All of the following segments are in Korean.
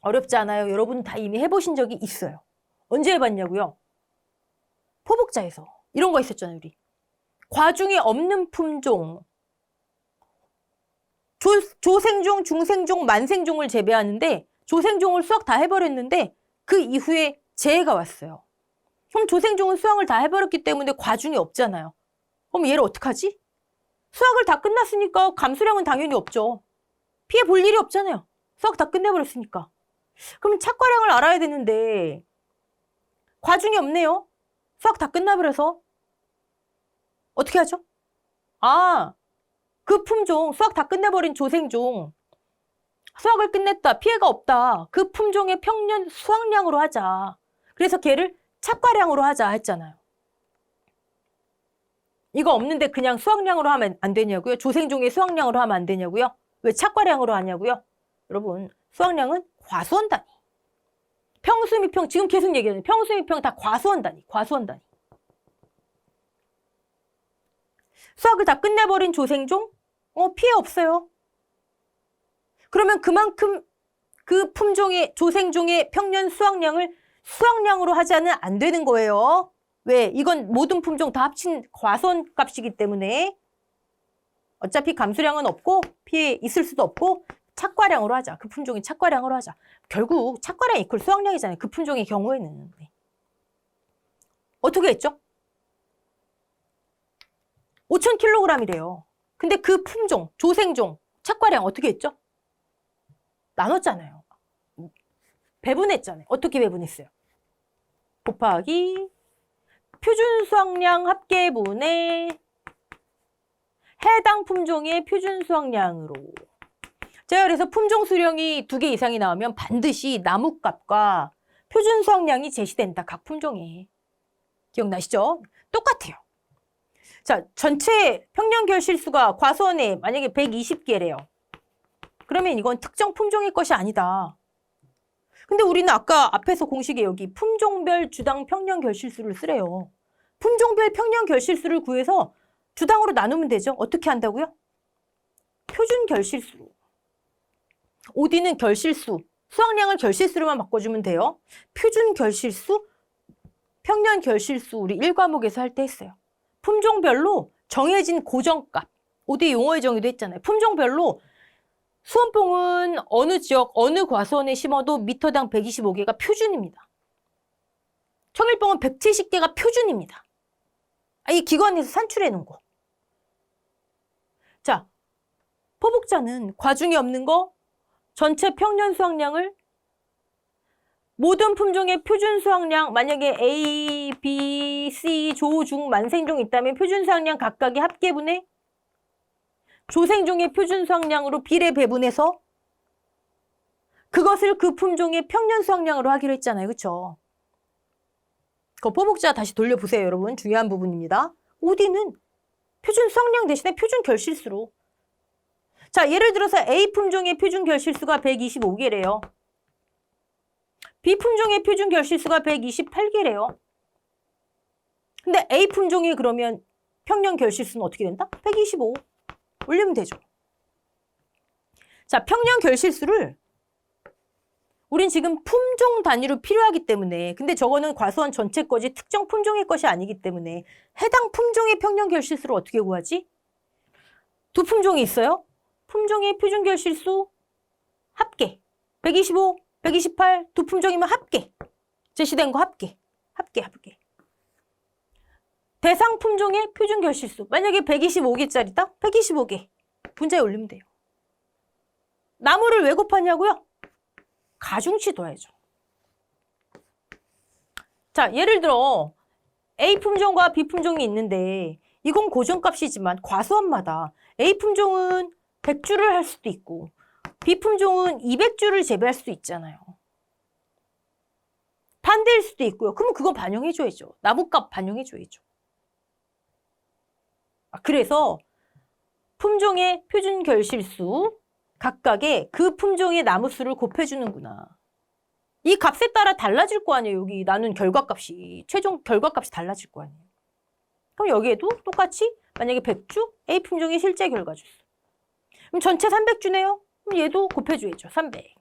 어렵지 않아요. 여러분 다 이미 해보신 적이 있어요. 언제 해봤냐고요? 포복자에서 이런 거 있었잖아요. 우리 과중이 없는 품종, 조생종, 중생종, 만생종을 재배하는데 조생종을 수확 다 해버렸는데 그 이후에 재해가 왔어요. 그럼 조생종은 수확을 다 해버렸기 때문에 과중이 없잖아요. 그럼 얘를 어떡하지? 수확을 다 끝났으니까 감수량은 당연히 없죠. 피해 볼 일이 없잖아요. 수확 다 끝내버렸으니까. 그럼 착과량을 알아야 되는데 과중이 없네요. 수확 다 끝나버려서 어떻게 하죠? 아, 그 품종, 수확 다 끝내버린 조생종, 수확을 끝냈다, 피해가 없다. 그 품종의 평년 수확량으로 하자. 그래서 걔를 착과량으로 하자 했잖아요. 이거 없는데 그냥 수확량으로 하면 안 되냐고요? 조생종의 수확량으로 하면 안 되냐고요? 왜 착과량으로 하냐고요? 여러분, 수확량은 과수원 단위. 평수 미평, 지금 계속 얘기하는 평수 미평 다 과수원 단위, 과수원 단위. 수확을 다 끝내버린 조생종? 피해 없어요. 그러면 그만큼 그 품종의, 조생종의 평년 수확량을 수확량으로 하자는 안 되는 거예요. 왜? 이건 모든 품종 다 합친 과수원 값이기 때문에 어차피 감수량은 없고 피해 있을 수도 없고 착과량으로 하자. 그 품종이 착과량으로 하자. 결국 착과량 이퀄 수확량이잖아요. 그 품종의 경우에는. 네. 어떻게 했죠? 5,000kg이래요. 근데 그 품종, 조생종, 착과량 어떻게 했죠? 나눴잖아요. 배분했잖아요. 어떻게 배분했어요? 곱하기 표준 수확량 합계분의 해당 품종의 표준 수확량으로. 제가 그래서 품종 수령이 2개 이상이 나오면 반드시 나무값과 표준 수확량이 제시된다. 각 품종에. 기억나시죠? 똑같아요. 자, 전체 평년 결실수가 과수원에 만약에 120개래요. 그러면 이건 특정 품종의 것이 아니다. 근데 우리는 아까 앞에서 공식에 여기 품종별 주당 평년 결실수를 쓰래요. 품종별 평년 결실수를 구해서 주당으로 나누면 되죠. 어떻게 한다고요? 표준 결실수. OD는 결실수, 수확량을 결실수로만 바꿔주면 돼요. 표준 결실수, 평년 결실수 우리 1과목에서 할 때 했어요. 품종별로 정해진 고정값, OD 용어의 정의도 했잖아요. 품종별로 수원뽕은 어느 지역, 어느 과수원에 심어도 미터당 125개가 표준입니다. 청일뽕은 170개가 표준입니다. 이 기관에서 산출해 놓은 거. 자, 포복자는 과중이 없는 거, 전체 평년 수확량을 모든 품종의 표준 수확량, 만약에 A, B, C, 조, 중, 만생종 있다면 표준 수확량 각각의 합계분의 조생종의 표준 수확량으로 비례 배분해서 그것을 그 품종의 평년 수확량으로 하기로 했잖아요. 그렇죠? 그 포복자 다시 돌려보세요. 여러분. 중요한 부분입니다. OD는 표준 수확량 대신에 표준 결실수로. 자, 예를 들어서 A 품종의 표준 결실수가 125개래요. B 품종의 표준 결실수가 128개래요. 근데 A 품종이 그러면 평년 결실수는 어떻게 된다? 125. 올리면 되죠. 자, 평년 결실수를 우린 지금 품종 단위로 필요하기 때문에, 근데 저거는 과수원 전체 거지 특정 품종의 것이 아니기 때문에 해당 품종의 평년 결실수를 어떻게 구하지? 두 품종이 있어요. 품종의 표준 결실수 합계 125, 128 두 품종이면 합계. 제시된 거 합계. 합계. 대상 품종의 표준 결실수. 만약에 125개짜리다? 125개. 분자에 올리면 돼요. 나무를 왜 곱하냐고요? 가중치 둬야죠. 자, 예를 들어 A 품종과 B 품종이 있는데 이건 고정값이지만 과수원마다 A 품종은 100주를 할 수도 있고 B 품종은 200주를 재배할 수도 있잖아요. 반대일 수도 있고요. 그러면 그건 반영해줘야죠. 나무값 반영해줘야죠. 그래서 품종의 표준 결실수 각각의 그 품종의 나무수를 곱해주는구나. 이 값에 따라 달라질 거 아니에요. 여기 나눈 결과값이. 최종 결과값이 달라질 거 아니에요. 그럼 여기에도 똑같이 만약에 100주 A 품종의 실제 결과주. 그럼 전체 300주네요. 그럼 얘도 곱해줘야죠. 300.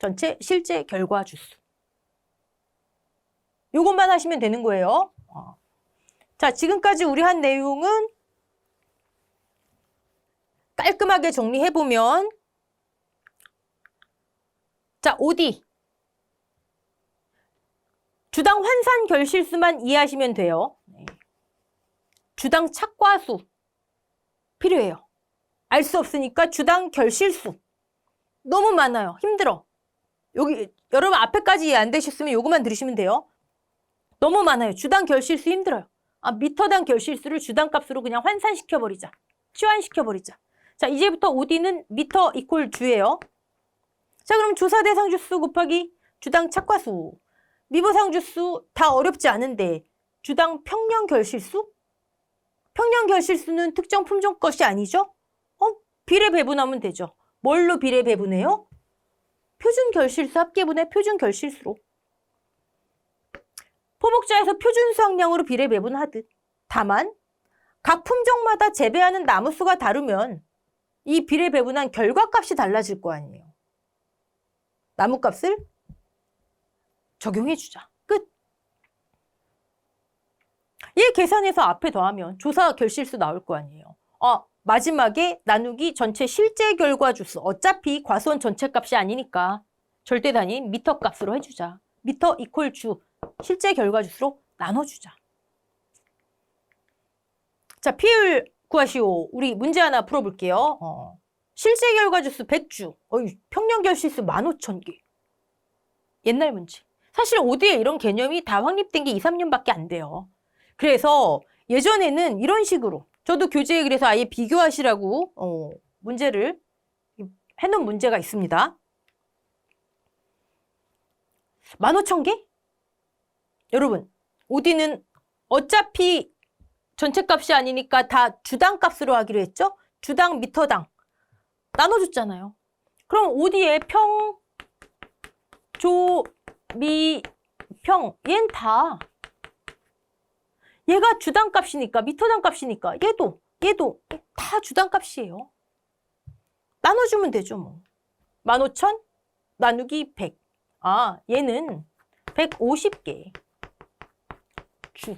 전체 실제 결과 주수. 요것만 하시면 되는 거예요. 자, 지금까지 우리 한 내용은 깔끔하게 정리해보면, 자, OD. 주당 환산 결실수만 이해하시면 돼요. 주당 착과수 필요해요. 알 수 없으니까 주당 결실수. 너무 많아요. 힘들어. 여기 여러분 앞에까지 이해 안 되셨으면 요것만 들으시면 돼요. 너무 많아요. 주당 결실수 힘들어요. 미터당 결실수를 주당값으로 그냥 환산시켜버리자. 치환시켜버리자. 자, 이제부터 OD는 미터 이퀄 주예요. 자, 그럼 조사대상 주수 곱하기 주당 착과수. 미보상 주수 다 어렵지 않은데 주당 평년 결실수? 평년 결실수는 특정 품종 것이 아니죠? 비례 배분하면 되죠. 뭘로 비례 배분해요? 표준 결실수 합계분의 표준 결실수로. 포복자에서 표준 수확량으로 비례 배분하듯. 다만 각 품종마다 재배하는 나무 수가 다르면 이 비례 배분한 결과값이 달라질 거 아니에요. 나무값을 적용해주자. 끝. 얘 계산해서 앞에 더하면 조사 결실수 나올 거 아니에요. 마지막에 나누기 전체 실제 결과 주수. 어차피 과수원 전체 값이 아니니까 절대 단위인 미터 값으로 해주자. 미터 이퀄 주. 실제 결과 주수로 나눠주자. 자, 피율 구하시오. 우리 문제 하나 풀어볼게요. 실제 결과 주수 100주. 평년 결실수 15,000개. 옛날 문제. 사실 OD에 이런 개념이 다 확립된 게 2, 3년밖에 안 돼요. 그래서 예전에는 이런 식으로 저도 교재에 그래서 아예 비교하시라고 문제를 해놓은 문제가 있습니다. 15,000개? 여러분, OD는 어차피 전체값이 아니니까 다 주당값으로 하기로 했죠? 주당, 미터당 나눠줬잖아요. 그럼 OD에 평, 조, 미, 평 얘는 다 얘가 주당값이니까 미터당값이니까 얘도 다 주당값이에요. 나눠주면 되죠 뭐. 15,000 나누기 100. 얘는 150개 주.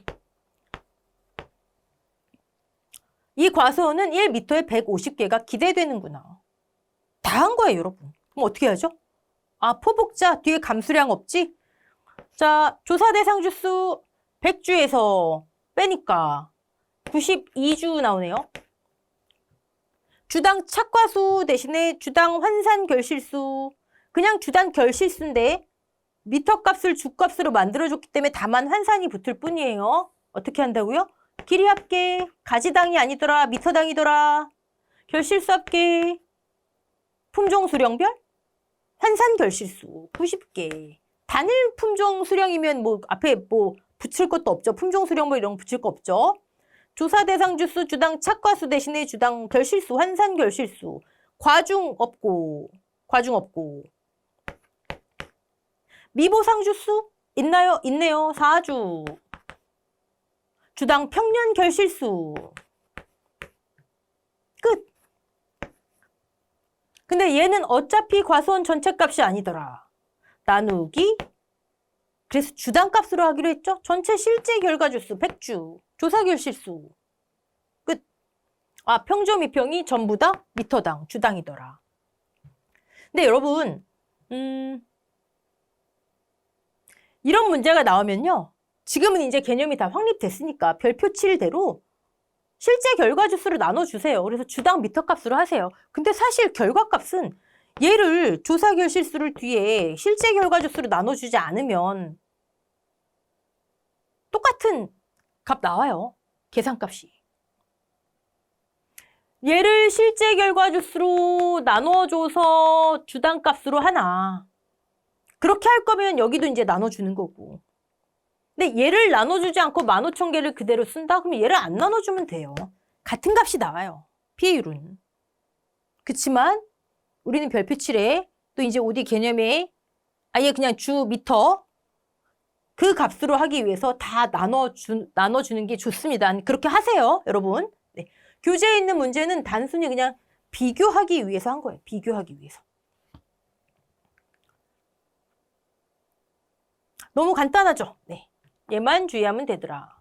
이 과수원은 1m에 150개가 기대되는구나. 다 한 거예요, 여러분. 그럼 어떻게 하죠? 포복자 뒤에 감수량 없지? 자, 조사 대상 주수 100주에서 빼니까 92주 나오네요. 주당 착과수 대신에 주당 환산 결실수. 그냥 주당 결실수인데 미터 값을 주값으로 만들어줬기 때문에 다만 환산이 붙을 뿐이에요. 어떻게 한다고요? 길이 합계, 가지당이 아니더라, 미터당이더라. 결실수 합계, 품종 수령별, 환산 결실수 90개. 단일 품종 수령이면 뭐 앞에 뭐 붙일 것도 없죠. 품종 수령 뭐 이런 거 붙일 거 없죠. 조사 대상 주수, 주당 착과수 대신에 주당 결실수, 환산 결실수. 과중 없고. 미보상 주수 있나요? 있네요. 4주. 주당 평년 결실수. 끝. 근데 얘는 어차피 과수원 전체 값이 아니더라. 나누기. 그래서 주당 값으로 하기로 했죠? 전체 실제 결과 주수 100주. 조사 결실수. 끝. 평조 미평이 전부 다 미터당, 주당이더라. 근데 여러분, 이런 문제가 나오면요. 지금은 이제 개념이 다 확립됐으니까 별표 칠 대로 실제 결과 주수를 나눠주세요. 그래서 주당 미터 값으로 하세요. 근데 사실 결과값은 얘를 조사 결실수를 뒤에 실제 결과 주수로 나눠주지 않으면 똑같은 값 나와요. 계산값이. 얘를 실제 결과 주수로 나눠줘서 주당 값으로 하나. 그렇게 할 거면 여기도 이제 나눠주는 거고. 근데 얘를 나눠주지 않고 15,000개를 그대로 쓴다? 그러면 얘를 안 나눠주면 돼요. 같은 값이 나와요. 피해율은. 그치만 우리는 별표 7에 또 이제 OD 개념에 아예 그냥 주 미터 그 값으로 하기 위해서 다 나눠주는 게 좋습니다. 그렇게 하세요, 여러분. 네. 교재에 있는 문제는 단순히 그냥 비교하기 위해서 한 거예요. 비교하기 위해서. 너무 간단하죠? 네. 얘만 주의하면 되더라.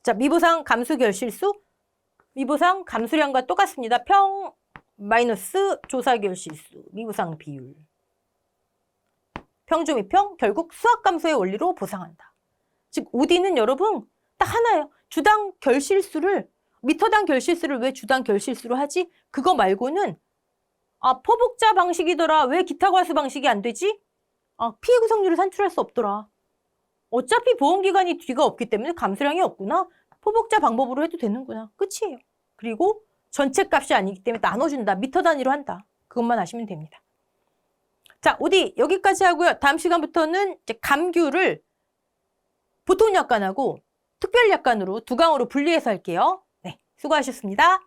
자, 미보상 감수 결실수. 미보상 감수량과 똑같습니다. 평 마이너스 조사 결실수. 미보상 비율. 평조미평 결국 수학 감소의 원리로 보상한다. 즉 OD는 여러분 딱 하나예요. 주당 결실수를 미터당 결실수를 왜 주당 결실수로 하지? 그거 말고는 포복자 방식이더라. 왜 기타 과수 방식이 안 되지? 피해 구성률을 산출할 수 없더라. 어차피 보험기간이 뒤가 없기 때문에 감수량이 없구나. 포복자 방법으로 해도 되는구나. 끝이에요. 그리고 전체 값이 아니기 때문에 나눠준다. 미터 단위로 한다. 그것만 아시면 됩니다. 자, OD 여기까지 하고요. 다음 시간부터는 이제 감규를 보통약관하고 특별약관으로 두 강으로 분리해서 할게요. 네, 수고하셨습니다.